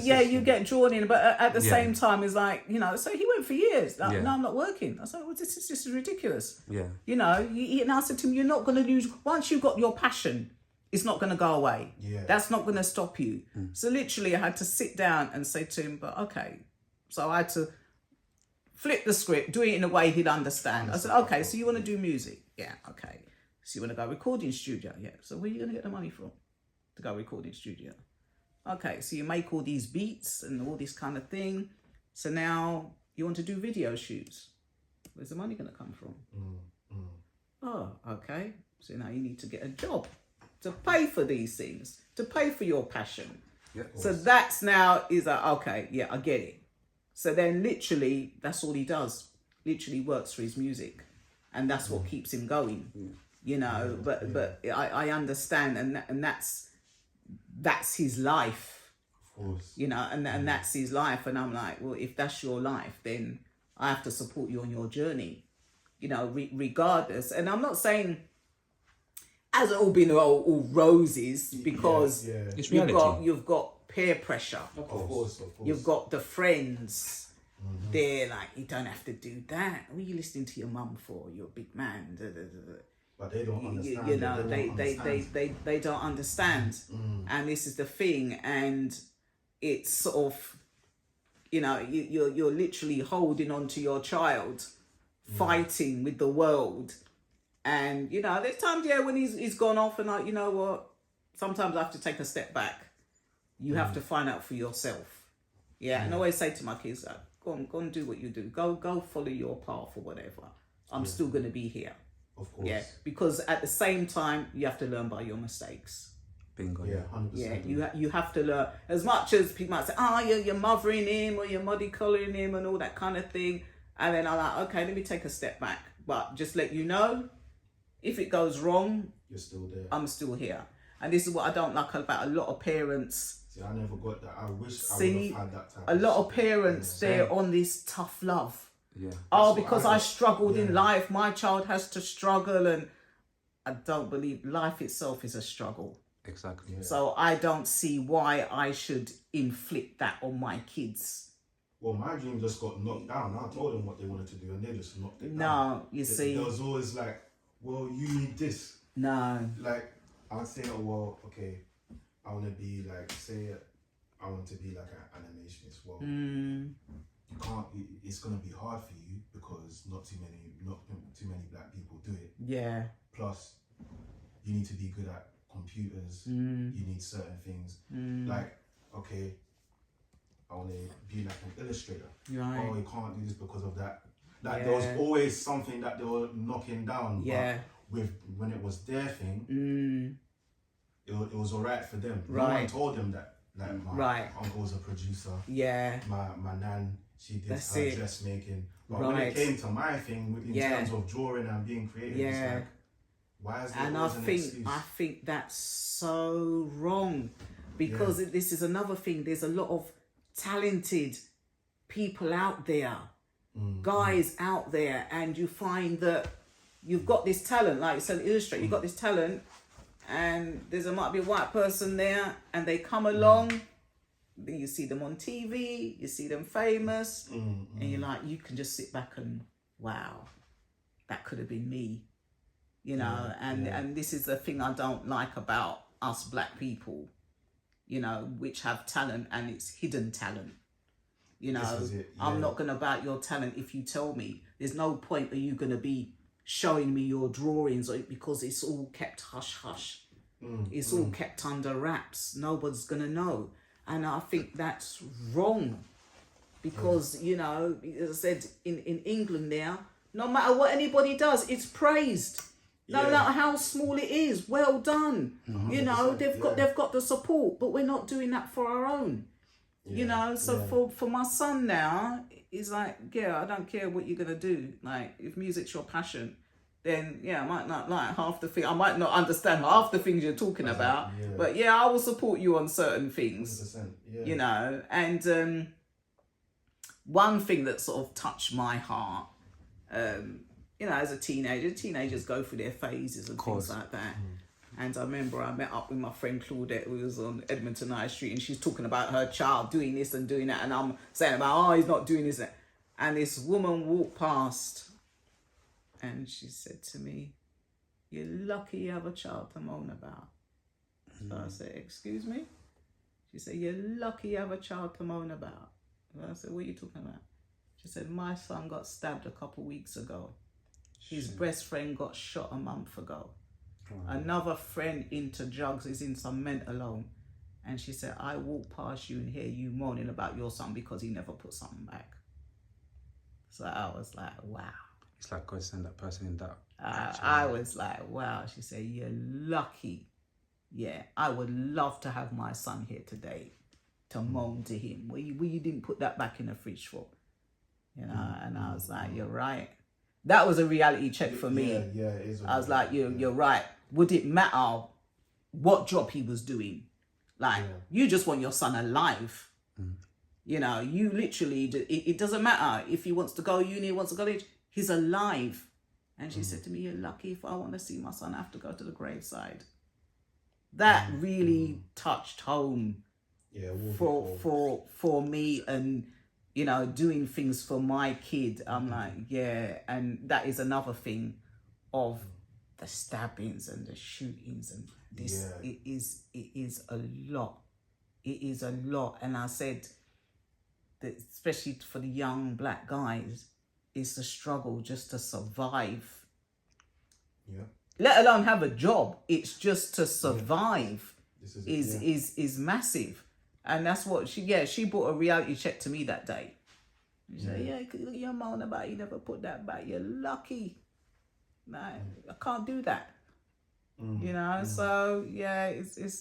Yeah, you get drawn in, but at the same time, it's like, you know, so he went for years. Like, no, I'm not working. I said, well, this is just ridiculous. Yeah. You know, and I said to him, you're not going to lose, once you've got your passion, it's not going to go away. Yeah. That's not going to stop you. So literally I had to sit down and say to him, but okay. So I had to flip the script, do it in a way he'd understand. I said, okay, so you want to do music? Yeah, okay. So you want to go recording studio? Yeah. So where are you going to get the money from to go recording studio? Okay, so you make all these beats and all this kind of thing. So now you want to do video shoots. Where's the money going to come from? Oh, okay. So now you need to get a job to pay for these things, to pay for your passion. Yeah. So that's now is like, okay, yeah, I get it. So then literally that's all he does. Literally works for his music. And that's what keeps him going. You know, but I understand, and that's his life. Of course. You know, and that's his life. And I'm like, well, if that's your life, then I have to support you on your journey. You know, regardless. And I'm not saying has it all been all roses, because It's reality. you've got peer pressure. Of course. You've got the friends. They're like, you don't have to do that. What are you listening to your mum for? You're a big man. But they don't understand. You know, they don't understand. And this is the thing. And it's sort of, you know, you're literally holding on to your child, fighting with the world. And, you know, there's times, when he's gone off and like, you know what, sometimes I have to take a step back. You have to find out for yourself. Yeah. And I always say to my kids, like, go and do what you do. Go follow your path or whatever. I'm still going to be here. Of course. Yeah. Because at the same time, you have to learn by your mistakes. Bingo. Yeah, 100%. Yeah, you have to learn. As much as people might say, you're mothering him or you're muddy colouring him and all that kind of thing. And then I'm like, okay, let me take a step back. But just let you know, if it goes wrong, you're still there. I'm still here. And this is what I don't like about a lot of parents. See, I never got that. I wish I would have had that type a lot of parents, they're on this tough love. Yeah. Because I struggled in life, my child has to struggle. And I don't believe life itself is a struggle. Exactly. Yeah. So I don't see why I should inflict that on my kids. Well, my dream just got knocked down. I told them what they wanted to do and they just knocked it down. No, you see. There was always like, well, you need this. No. Like, I'd say, well, okay, I want to be like, say, I want to be like an animationist. Well, you can't, it's going to be hard for you because not too many black people do it. Yeah. Plus, you need to be good at computers. You need certain things. Like, okay, I want to be like an illustrator. Right. Oh, you can't do this because of that. Like, there was always something that they were knocking down. Yeah. But when it was their thing, it was alright for them. Right. No one told them that. Like, my uncle was a producer. Yeah. My nan, she did That's her it. dressmaking. But when it came to my thing, in terms of drawing and being creative, it's like, why is there always an excuse? I think that's so wrong, because this is another thing. There's a lot of talented people out there, guys out there, and you find that you've got this talent, like it's an illustrator, you've got this talent, and might be a white person there, and they come along, then you see them on TV, you see them famous, and you're like, you can just sit back and, wow, that could have been me. You know, and this is the thing I don't like about us black people, you know, which have talent and it's hidden talent. You know, I'm not going to about your talent if you tell me. There's no point are you going to be showing me your drawings because it's all kept hush-hush. It's all kept under wraps. Nobody's going to know. And I think that's wrong because, you know, as I said, in England now, no matter what anybody does, it's praised. No matter how small it is, well done. You know, they've got the support, but we're not doing that for our own. You know, so for my son now, he's like, I don't care what you're gonna do. Like, if music's your passion, then I might not like half the thing. I might not understand half the things you're talking about, but I will support you on certain things. 100%, you know, and one thing that sort of touched my heart. You know, as a teenager, teenagers go through their phases and things like that. And I remember I met up with my friend Claudette, who was on Edmonton High Street, and she's talking about her child doing this and doing that, and I'm saying about, oh, he's not doing this. And this woman walked past, and she said to me, "You're lucky you have a child to moan about." So I said, "Excuse me?" She said, "You're lucky you have a child to moan about." And I said, "What are you talking about?" She said, "My son got stabbed a couple weeks ago. His best friend got shot a month ago. Another friend into drugs is in some mental home." And she said, "I walk past you and hear you moaning about your son because he never put something back." So I was like, wow. It's like God sent that person in that. I was like, wow. She said, "You're lucky. Yeah, I would love to have my son here today to moan to him. Well, you didn't put that back in the fridge for?" You know, and I was like, "You're right." That was a reality check for me. Yeah, it is. I was like, you're right. Would it matter what job he was doing? Like, you just want your son alive. You know, you literally, it doesn't matter if he wants to go uni, wants to go to, he's alive. And she said to me, "You're lucky. If I want to see my son, I have to go to the graveside." That really touched home for me, and, you know, doing things for my kid. I'm like, yeah. And that is another thing of the stabbings and the shootings and this. It is a lot. It is a lot. And I said that, especially for the young black guys, it's the struggle just to survive. Yeah. Let alone have a job. It's just to survive is massive. And that's what she brought a reality check to me that day. She said, "Yeah, you're moaning about you never put that back. You're lucky." No, I can't do that. You know, so yeah, it's